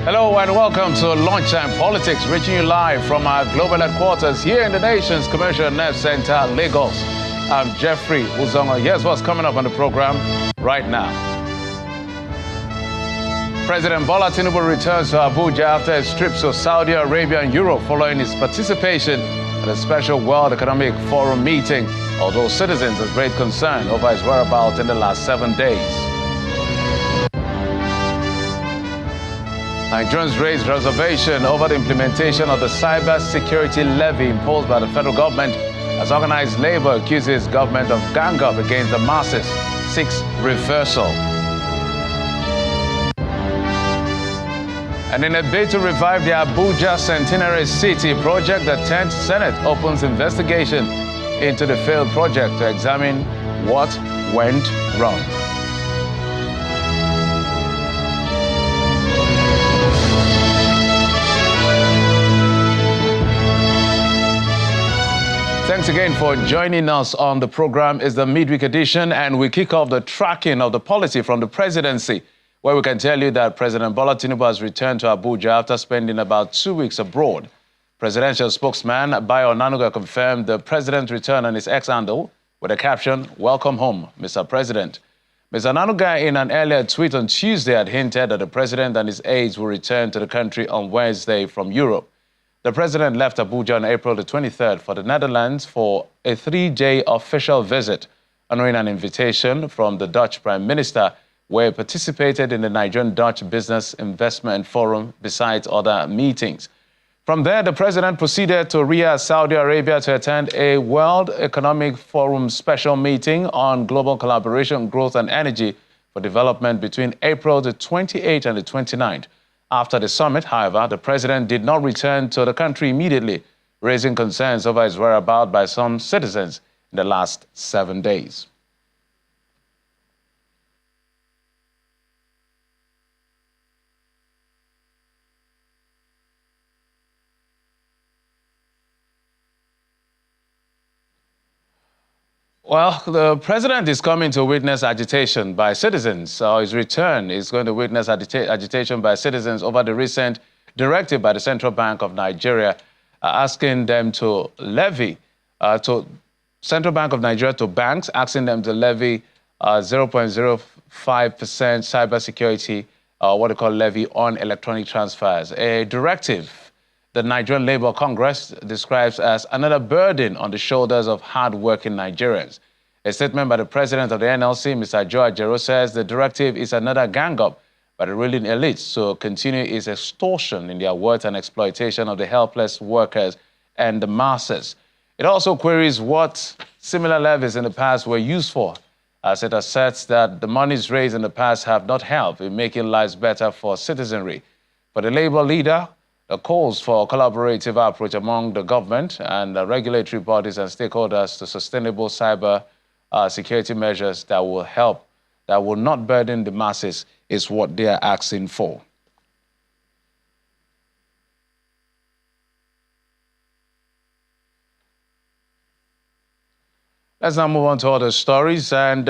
Hello and welcome to Lunchtime Politics, reaching you live from our global headquarters here in the nation's commercial nerve center, Lagos. I'm Jeffrey Uzongo. Here's what's coming up on the program right now. President Bola Tinubu returns to Abuja after his trips to Saudi Arabia and Europe following his participation at a special World Economic Forum meeting, although citizens have great concern over his whereabouts in the last 7 days. Nigerians raised reservation over the implementation of the cyber security levy imposed by the federal government as organized labor accuses government of gang up against the masses, seeks reversal. And in a bid to revive the Abuja Centenary City project, the 10th Senate opens investigation into the failed project to examine what went wrong. Thanks again for joining us on the program. It's the midweek edition, and we kick off the tracking of the policy from the presidency, where we can tell you that President Bola Tinubu has returned to Abuja after spending about 2 weeks abroad. Presidential spokesman Bayo Onanuga confirmed the president's return on his X handle with a caption, "Welcome home, Mr. President." Mr. Onanuga, in an earlier tweet on Tuesday, had hinted that the president and his aides will return to the country on Wednesday from Europe. The president left Abuja on April the 23rd for the Netherlands for a 3-day official visit, honoring an invitation from the Dutch Prime Minister, where he participated in the Nigerian-Dutch Business Investment Forum, besides other meetings. From there, the president proceeded to Riyadh, Saudi Arabia, to attend a World Economic Forum special meeting on global collaboration, growth and energy for development between April the 28th and the 29th. After the summit, however, the president did not return to the country immediately, raising concerns over his whereabouts by some citizens in the last 7 days. Well, the president is coming to witness agitation by citizens. His return is going to witness agitation by citizens over the recent directive by the Central Bank of Nigeria asking them to levy, Central Bank of Nigeria to banks, asking them to levy 0.05% cybersecurity, what they call levy on electronic transfers. A directive the Nigerian Labour Congress describes as another burden on the shoulders of hard-working Nigerians. A statement by the president of the NLC, Mr. Joe Ajero, says the directive is another gang-up by the ruling elites to continue its extortion in their work and exploitation of the helpless workers and the masses. It also queries what similar levies in the past were used for, as it asserts that the monies raised in the past have not helped in making lives better for citizenry. For the Labour leader, the calls for a collaborative approach among the government and the regulatory bodies and stakeholders to sustainable cyber security measures that will help, that will not burden the masses, is what they are asking for. Let's now move on to other stories. And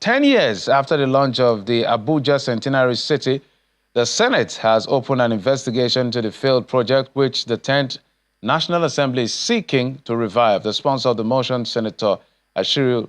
10 years after the launch of the Abuja Centenary City, the Senate has opened an investigation into the failed project, which the 10th National Assembly is seeking to revive. The sponsor of the motion, Senator Ashiru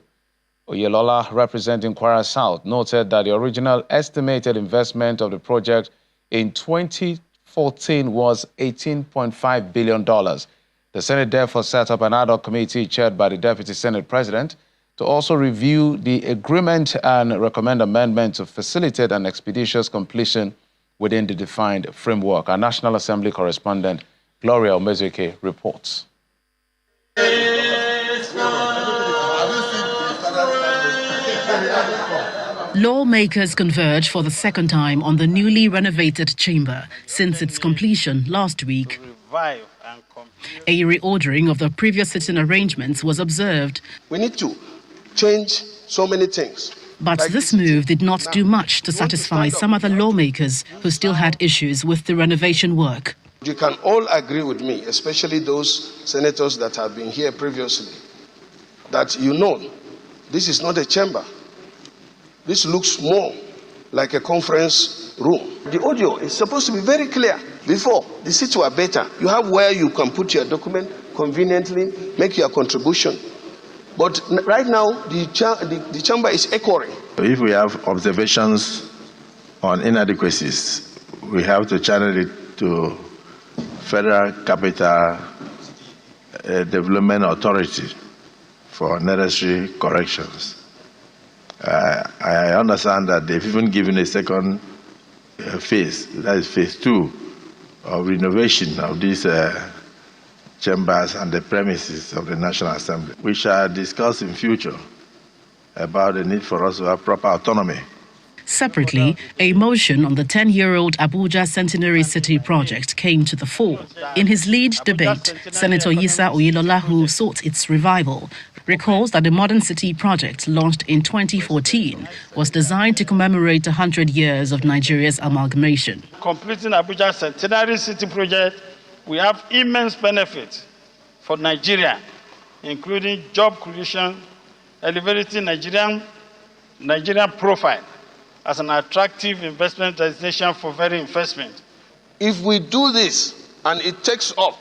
Oyelola, representing Kwara South, noted that the original estimated investment of the project in 2014 was $18.5 billion. The Senate therefore set up an ad hoc committee chaired by the Deputy Senate President to also review the agreement and recommend amendments to facilitate an expeditious completion within the defined framework. Our National Assembly correspondent, Gloria Omezuike, reports. Lawmakers converge for the second time on the newly renovated chamber since its completion last week. A reordering of the previous sitting arrangements was observed. We need to change so many things. But this move did not do much to satisfy some other lawmakers who still had issues with the renovation work. You can all agree with me, especially those senators that have been here previously, that this is not a chamber. This looks more like a conference room. The audio is supposed to be very clear. Before, the seats were better. You have where you can put your document conveniently, make your contribution. But right now, the chamber is echoing. If we have observations on inadequacies, we have to channel it to Federal Capital Development Authority for necessary corrections. I understand that they've even given a second phase, that is phase 2 of renovation of these chambers and the premises of the National Assembly. We shall discuss in future about the need for us to have proper autonomy. Separately, a motion on the 10-year-old Abuja Centenary City project came to the fore. In his lead debate, Senator Yisa Oyelola, who sought its revival, recalls that the modern city project, launched in 2014, was designed to commemorate 100 years of Nigeria's amalgamation. Completing Abuja Centenary City project will have immense benefits for Nigeria, including job creation, elevating Nigerian profile as an attractive investment destination for foreign investment. If we do this and it takes off,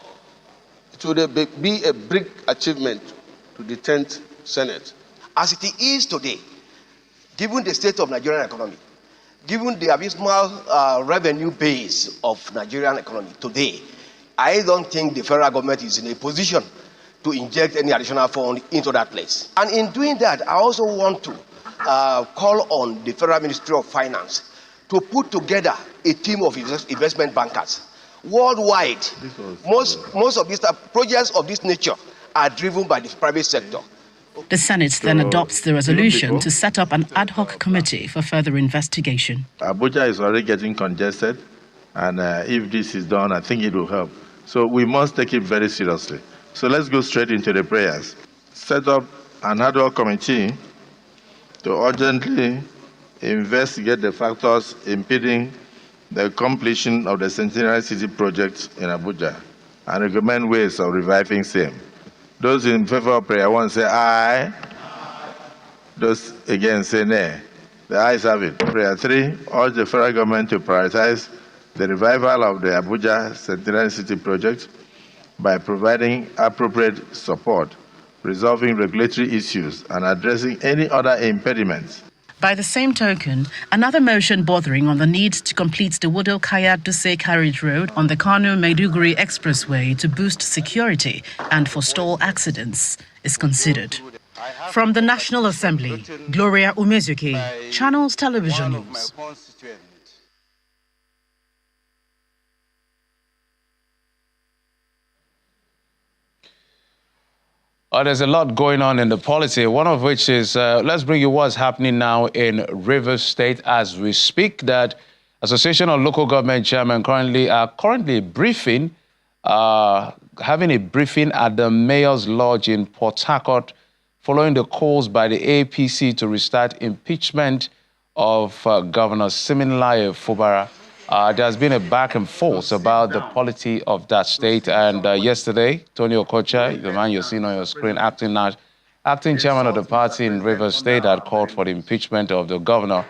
it will be a big achievement to the 10th Senate. As it is today, given the state of Nigerian economy, given the abysmal revenue base of Nigerian economy today, I don't think the federal government is in a position to inject any additional fund into that place. And in doing that, I also want to call on the Federal Ministry of Finance to put together a team of investment bankers worldwide. Most of these projects of this nature are driven by the private sector. The Senate then adopts the resolution to set up an ad hoc committee for further investigation. Abuja is already getting congested, and if this is done, I think it will help. So we must take it very seriously. So let's go straight into the prayers. Set up an ad hoc committee to urgently investigate the factors impeding the completion of the Centenary City project in Abuja and recommend ways of reviving same. Those in favor of prayer 1 say aye. Those again say nay. The ayes have it. Prayer 3, urge the federal government to prioritize the revival of the Abuja Centenary City project by providing appropriate support, resolving regulatory issues, and addressing any other impediments. By the same token, another motion bordering on the need to complete the Wudil-Kaya-Duse carriage road on the Kano-Maiduguri Expressway to boost security and forestall accidents is considered. From the National Assembly, Gloria Umezuke, Channels Television News. There's a lot going on in the policy, one of which is, let's bring you what's happening now in Rivers State as we speak, that Association of Local Government Chairmen are currently briefing, having a briefing at the Mayor's Lodge in Port Harcourt following the calls by the APC to restart impeachment of Governor Siminalayi Fubara. There's been a back and forth about the polity of that state. And yesterday, Tony Okocha, the man you're seeing on your screen, acting chairman of the party in Rivers State, had called for the impeachment of the governor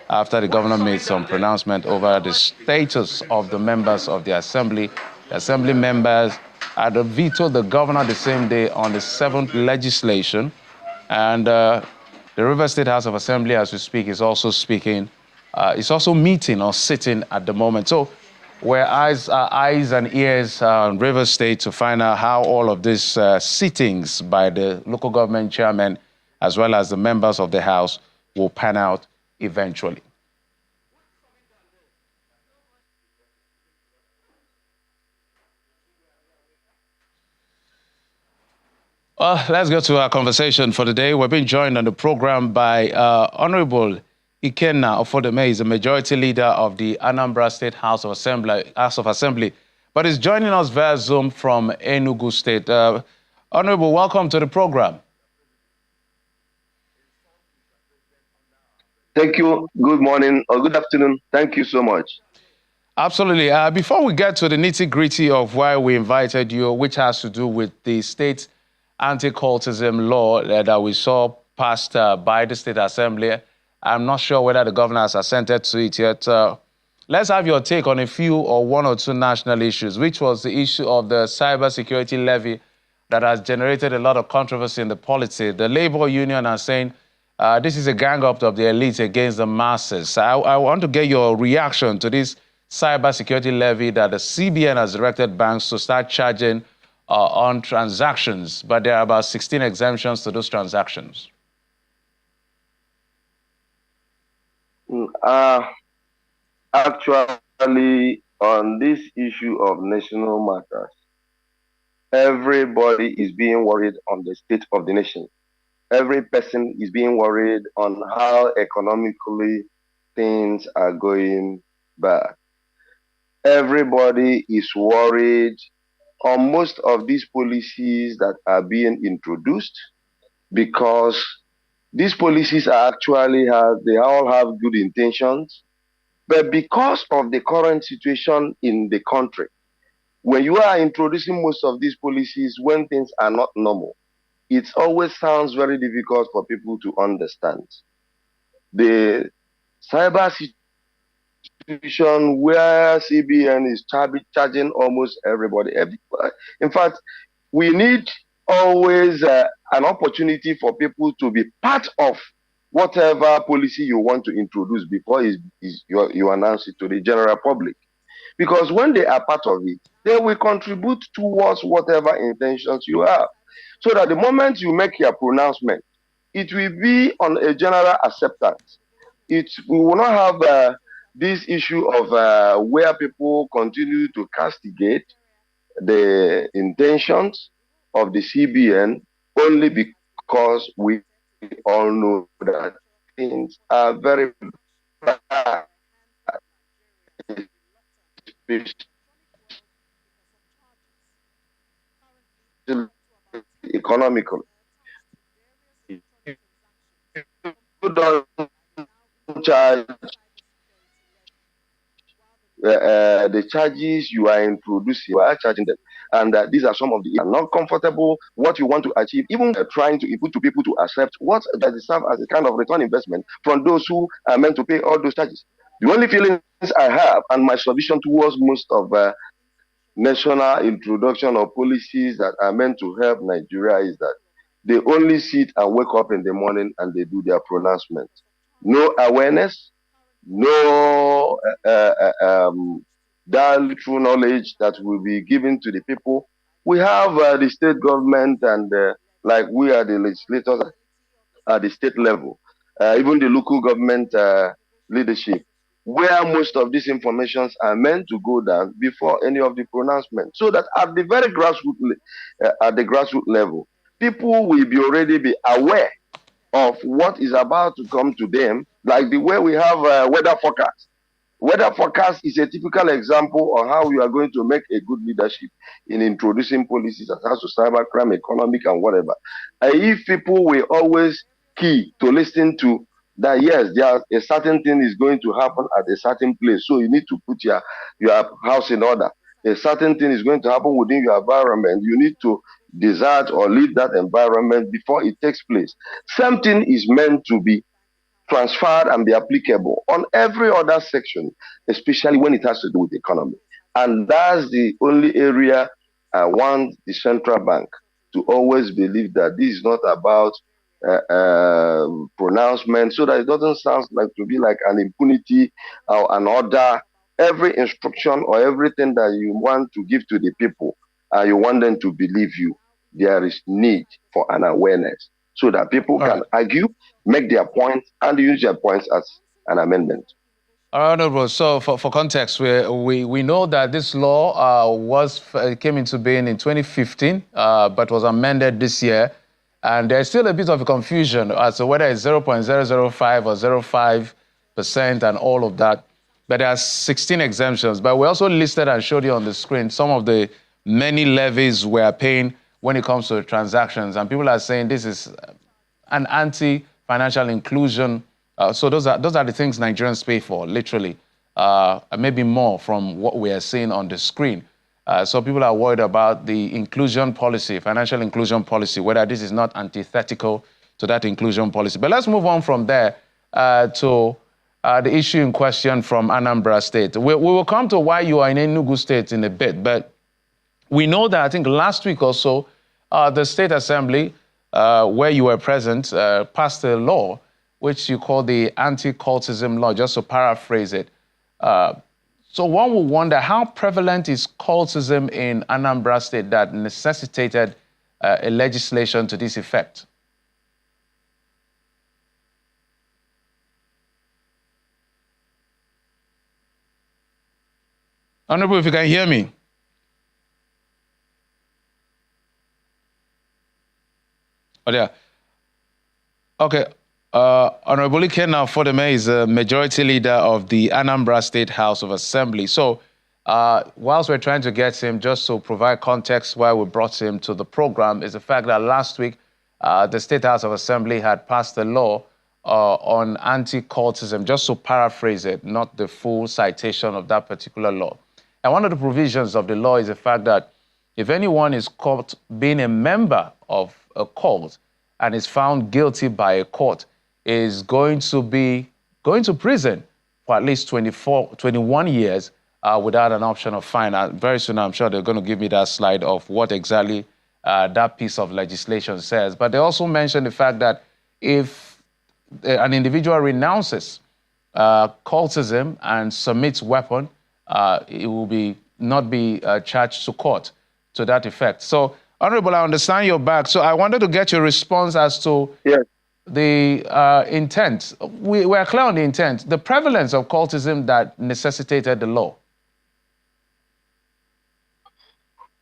after the governor made some pronouncement over the status of the members of the assembly. The assembly members had vetoed the governor the same day on the 7th legislation. And the Rivers State House of Assembly, as we speak, is also speaking. It's also meeting or sitting at the moment. So we're eyes and ears on Rivers State to find out how all of these sittings by the local government chairman as well as the members of the House will pan out eventually. Let's go to our conversation for the day. We're being joined on the program by Honorable Ikenna Ofodeme. Is a majority leader of the Anambra State House of Assembly, but is joining us via Zoom from Enugu State. Honorable, welcome to the program. Thank you. Good morning or good afternoon. Thank you so much. Absolutely. Before we get to the nitty-gritty of why we invited you, which has to do with the state anti-cultism law that we saw passed by the State Assembly, I'm not sure whether the governor has assented to it yet. let's have your take on a few or one or two national issues, which was the issue of the cybersecurity levy that has generated a lot of controversy in the polity. The labor union are saying this is a gang-up of the elite against the masses. I want to get your reaction to this cybersecurity levy that the CBN has directed banks to start charging on transactions, but there are about 16 exemptions to those transactions. Actually, on this issue of national matters, everybody is being worried on the state of the nation. Every person is being worried on how economically things are going bad. Everybody is worried on most of these policies that are being introduced, because these policies are they all have good intentions, but because of the current situation in the country, when you are introducing most of these policies when things are not normal, it always sounds very difficult for people to understand. The cyber situation where CBN is charging almost everybody. In fact, we need always an opportunity for people to be part of whatever policy you want to introduce before you announce it to the general public. Because when they are part of it, they will contribute towards whatever intentions you have. So that the moment you make your pronouncement, it will be on a general acceptance. We will not have this issue of where people continue to castigate the intentions of the CBN only because we all know that things are very bad economically. You don't charge the charges you are introducing, you are charging them. And these are some of the not comfortable, what you want to achieve, even trying to input to people to accept what does it serve as a kind of return investment from those who are meant to pay all those charges. The only feelings I have and my submission towards most of national introduction of policies that are meant to help Nigeria is that they only sit and wake up in the morning and they do their pronouncement. No awareness, no true knowledge that will be given to the people. We have the state government and like we are the legislators at the state level, even the local government leadership, where most of these informations are meant to go down before any of the pronouncements, so that at the very grassroots level, people will already be aware of what is about to come to them, like the way we have weather forecast. Weather forecast is a typical example of how we are going to make a good leadership in introducing policies that has to cybercrime, economic, and whatever. If people will always key to listen to that, yes, a certain thing is going to happen at a certain place, so you need to put your house in order. A certain thing is going to happen within your environment. You need to desert or leave that environment before it takes place. Something is meant to be transferred and be applicable on every other section, especially when it has to do with the economy. And that's the only area I want the central bank to always believe, that this is not about pronouncement, so that it doesn't sound like to be like an impunity or an order. Every instruction or everything that you want to give to the people, you want them to believe you, there is need for an awareness, so that people can argue, make their points, and use their points as an amendment. All right, Honorable. So for context, we know that this law came into being in 2015, but was amended this year. And there's still a bit of a confusion as to whether it's 0.005 or 0.05% and all of that. But there are 16 exemptions. But we also listed and showed you on the screen some of the many levies we are paying when it comes to transactions. And people are saying this is an anti-financial inclusion. So those are the things Nigerians pay for, literally, maybe more from what we are seeing on the screen. So people are worried about the inclusion policy, financial inclusion policy, whether this is not antithetical to that inclusion policy. But let's move on from there to the issue in question from Anambra State. We will come to why you are in Enugu State in a bit, but we know that I think last week or so, the State Assembly, where you were present, passed a law which you call the anti-cultism law, just to paraphrase it. So one will wonder, how prevalent is cultism in Anambra State that necessitated a legislation to this effect? Honorable, if you can hear me. Oh, yeah. Okay. Honorable Ikenna Fodeme is a majority leader of the Anambra State House of Assembly. So whilst we're trying to get him, just to provide context why we brought him to the program, is the fact that last week the State House of Assembly had passed a law on anti-cultism, just to paraphrase it, not the full citation of that particular law. And one of the provisions of the law is the fact that if anyone is caught being a member of a cult and is found guilty by a court, is going to prison for at least 21 years without an option of fine. Very soon, I'm sure they're going to give me that slide of what exactly that piece of legislation says. But they also mentioned the fact that if an individual renounces cultism and submits weapon, it will not be charged to court to that effect. So, Honorable, I understand you're back. So I wanted to get your response as to the intent. We are clear on the intent, the prevalence of cultism that necessitated the law.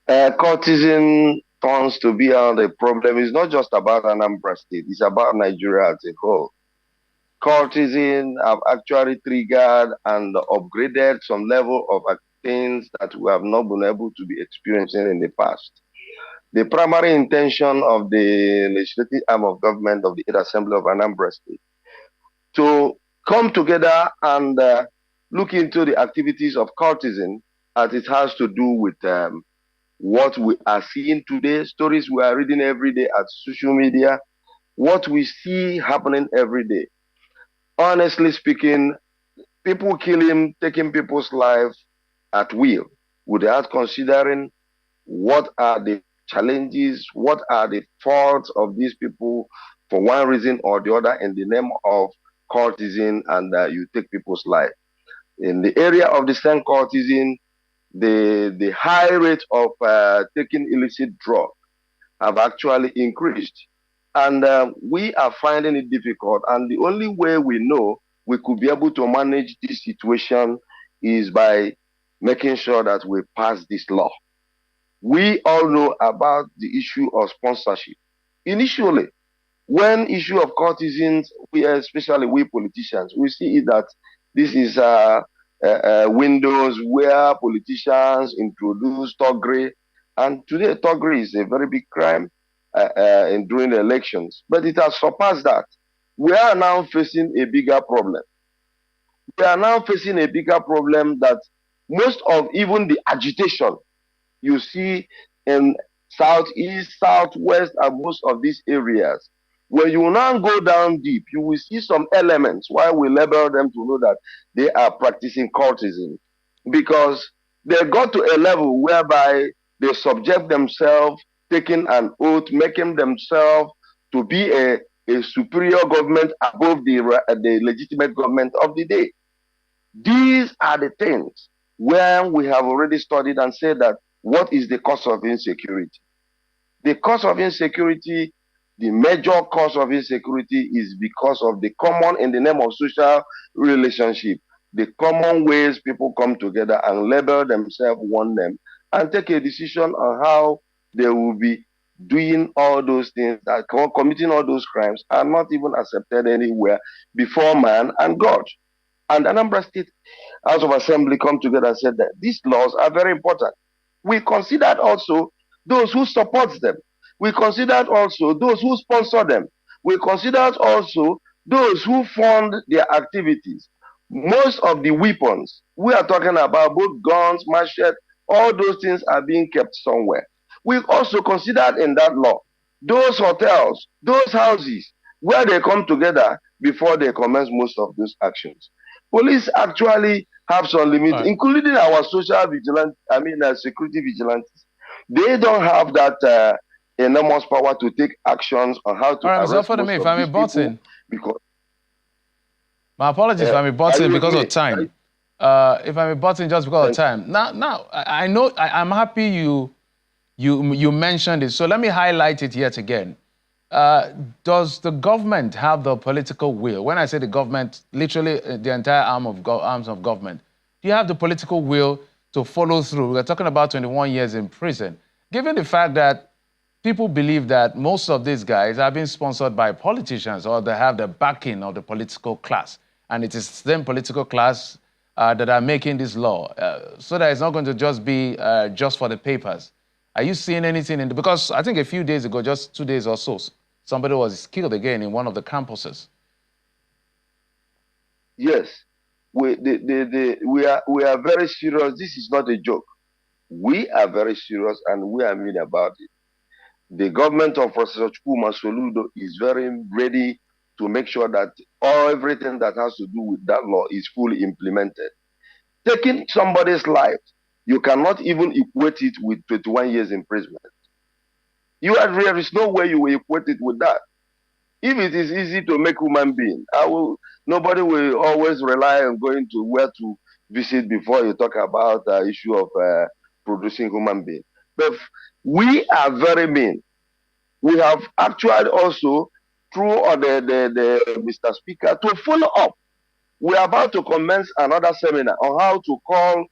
Cultism turns to be a problem. It's not just about Anambra State. It's about Nigeria as a whole. Cultism have actually triggered and upgraded some level of things that we have not been able to be experiencing in the past. The primary intention of the legislative arm of government of the Assembly of Anambra State to come together and look into the activities of cultism as it has to do with what we are seeing today, stories we are reading every day at social media, what we see happening every day. Honestly speaking, people killing, taking people's lives at will, without considering what are the challenges, what are the faults of these people for one reason or the other in the name of cultism, and you take people's life. In the area of the same cultism, the high rate of taking illicit drugs have actually increased. And we are finding it difficult. And the only way we know we could be able to manage this situation is by making sure that we pass this law. We all know about the issue of sponsorship. Initially, when issue of cultism, especially we politicians, we see that this is windows where politicians introduce thuggery, and today thuggery is a very big crime during the elections. But it has surpassed that. We are now facing a bigger problem. We are now facing a bigger problem that most of even the agitation you see in southeast, southwest, and most of these areas, when you now go down deep, you will see some elements why we label them to know that they are practicing cultism, because they got to a level whereby they subject themselves, taking an oath, making themselves to be a superior government above the legitimate government of the day. These are the things where we have already studied and said that what is the cause of insecurity? The cause of insecurity, the major cause of insecurity is because of the common, in the name of social relationship, the common ways people come together and label themselves one name and take a decision on how they will be doing all those things, that committing all those crimes are not even accepted anywhere before man and God. And Anambra State House of Assembly come together and said that these laws are very important. We considered also those who support them. We considered also those who sponsor them. We considered also those who fund their activities. Most of the weapons, we are talking about both guns, machete, all those things are being kept somewhere. We also considered in that law those hotels, those houses, where they come together before they commence most of those actions. Police actually have some limits, including our social vigilante, security vigilantes. They don't have that enormous power to take actions on how to arrest most of these people because... My apologies if I'm rebutting because of time. If I'm rebutting just because of time. Now, I know I'm happy you mentioned it. So let me highlight it yet again. Does the government have the political will? When I say the government, literally the entire arms of government. Do you have the political will to follow through? We're talking about 21 years in prison. Given the fact that people believe that most of these guys are being sponsored by politicians or they have the backing of the political class. And it is the same political class that are making this law. So that it's not going to just be just for the papers. Are you seeing anything because I think a few days ago, just 2 days or so, somebody was killed again in one of the campuses. Yes, we are very serious. This is not a joke. We are very serious and we are mean about it. The government of Professor Soludo is very ready to make sure that everything that has to do with that law is fully implemented. Taking somebody's life, you cannot even equate it with 21 years imprisonment. There is no way you will equate it with that. If it is easy to make human being, nobody will always rely on going to where to visit before you talk about the issue of producing human being. But we are very mean. We have actually also, through the Mr. Speaker, to follow up. We are about to commence another seminar on how to call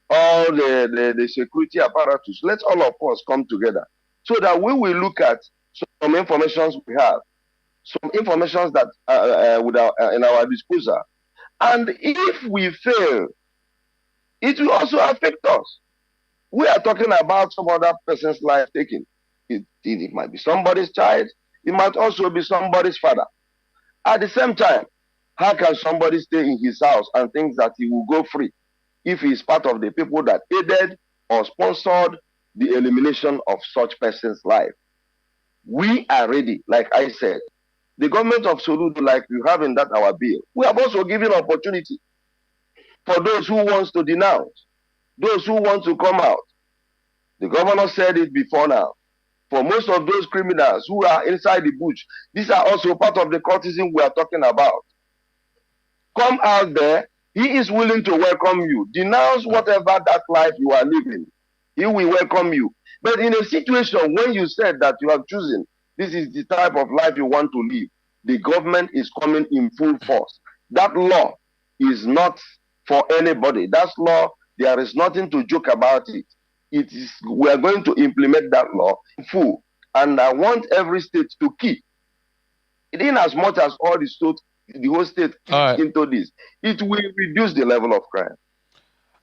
all the security apparatus. Let all of us come together so that we will look at some information we have, some information that in our disposal. And if we fail, it will also affect us. We are talking about some other person's life taken. It might be somebody's child. It might also be somebody's father. At the same time, how can somebody stay in his house and think that he will go free if he is part of the people that aided or sponsored the elimination of such person's life? We are ready, like I said. The government of Soludo, like you have in that our bill, we have also given opportunity for those who want to denounce, those who want to come out. The governor said it before now. For most of those criminals who are inside the bush, these are also part of the cultism we are talking about. Come out there. He is willing to welcome you. Denounce whatever that life you are living. He will welcome you. But in a situation when you said that you have chosen, this is the type of life you want to live, the government is coming in full force. That law is not for anybody. That law, there is nothing to joke about it. We are going to implement that law in full. And I want every state to keep, in as much as all the whole state keeps into this, it will reduce the level of crime.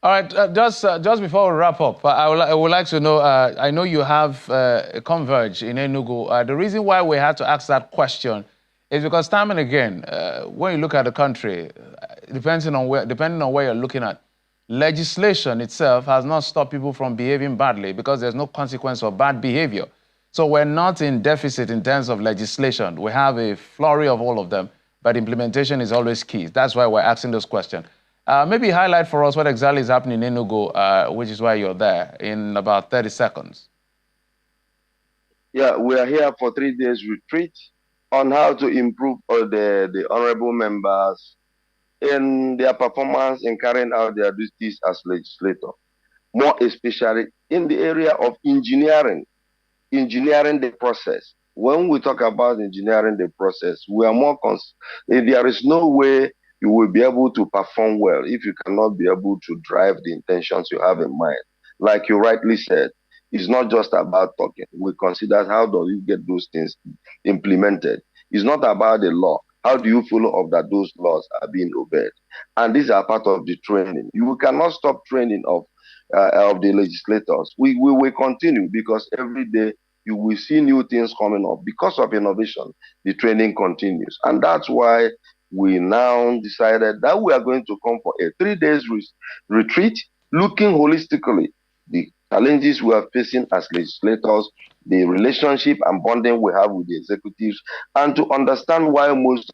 All right, just before we wrap up, I would like to know, I know you have a Converge in Enugu. The reason why we had to ask that question is because time and again, when you look at the country, depending on where you're looking at, legislation itself has not stopped people from behaving badly because there's no consequence for bad behavior. So we're not in deficit in terms of legislation. We have a flurry of all of them, but implementation is always key. That's why we're asking those questions. Maybe highlight for us what exactly is happening in Enugu, which is why you're there, in about 30 seconds. Yeah, we are here for 3 days retreat on how to improve the honorable members in their performance in carrying out their duties as legislator, more especially in the area of engineering the process. When we talk about engineering the process, we are more there is no way you will be able to perform well if you cannot be able to drive the intentions you have in mind. Like you rightly said, it's not just about talking. We consider how do you get those things implemented. It's not about the law. How do you follow up that those laws are being obeyed? And these are part of the training. You cannot stop training of the legislators. We will continue because every day you will see new things coming up. Because of innovation, the training continues. And that's why we now decided that we are going to come for a 3 days retreat, looking holistically the challenges we are facing as legislators, the relationship and bonding we have with the executives, and to understand why most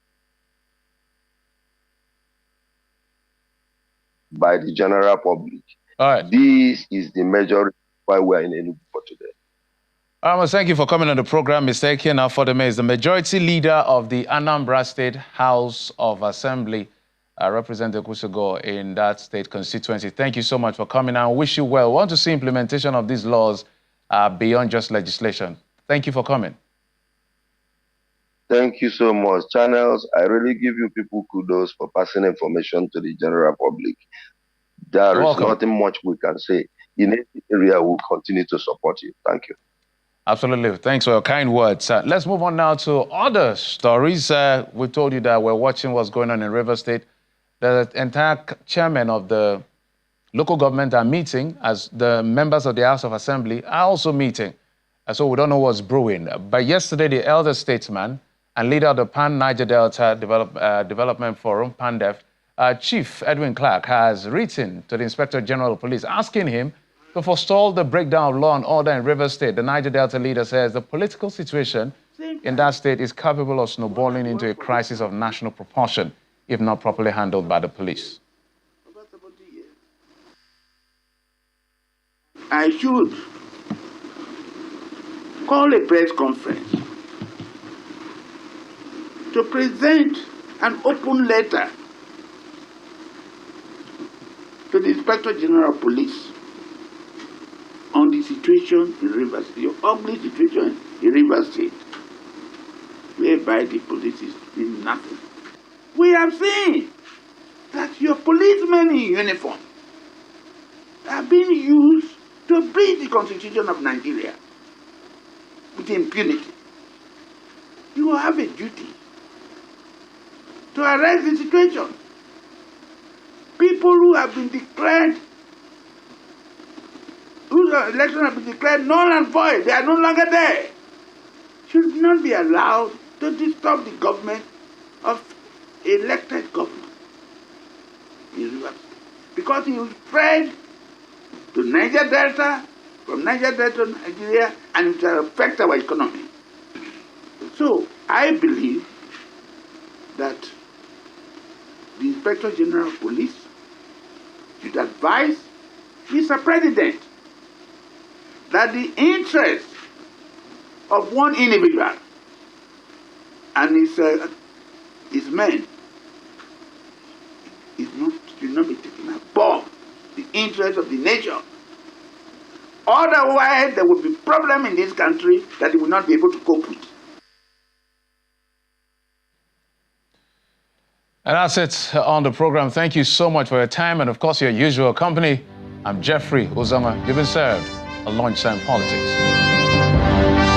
by the general public. All right. This is the major reason why we are in Enugu for today. Thank you for coming on the program. Mr. Eke Afodeme is the majority leader of the Anambra State House of Assembly, Representative Kusugo in that state constituency. Thank you so much for coming and wish you well. We want to see implementation of these laws beyond just legislation. Thank you for coming. Thank you so much. Channels, I really give you people kudos for passing information to the general public. There is nothing much we can say. In any area, we'll continue to support you. Thank you. Absolutely. Thanks for your kind words. Let's move on now to other stories. We told you that we're watching what's going on in River State. The entire chairman of the local government are meeting, as the members of the House of Assembly are also meeting. So we don't know what's brewing. But yesterday, the elder statesman and leader of the Pan-Niger Delta Development Forum, PANDEF, Chief Edwin Clark, has written to the Inspector General of Police asking him to forestall the breakdown of law and order in River State. The Niger Delta leader says the political situation in that state is capable of snowballing into a crisis of national proportion if not properly handled by the police. I should call a press conference to present an open letter to the Inspector General of Police on the situation in Rivers State, the ugly situation in Rivers State, whereby the police is doing nothing. We have seen that your policemen in uniform are being used to breach the Constitution of Nigeria with impunity. You have a duty to arrest the situation. People who have been declared, whose election have been declared null and void, they are no longer there, should not be allowed to disturb the government of elected government in Rivers, because he will spread to Niger Delta, from Niger Delta to Nigeria, and it will affect our economy. So I believe that the Inspector General of Police should advise Mr. President that the interest of one individual and his men should not be taken above the interest of the nation. Otherwise, there will be problem in this country that it will not be able to cope with. And that's it on the program. Thank you so much for your time and, of course, your usual company. I'm Jeffrey Uzama. You've been served on Lunchtime Politics.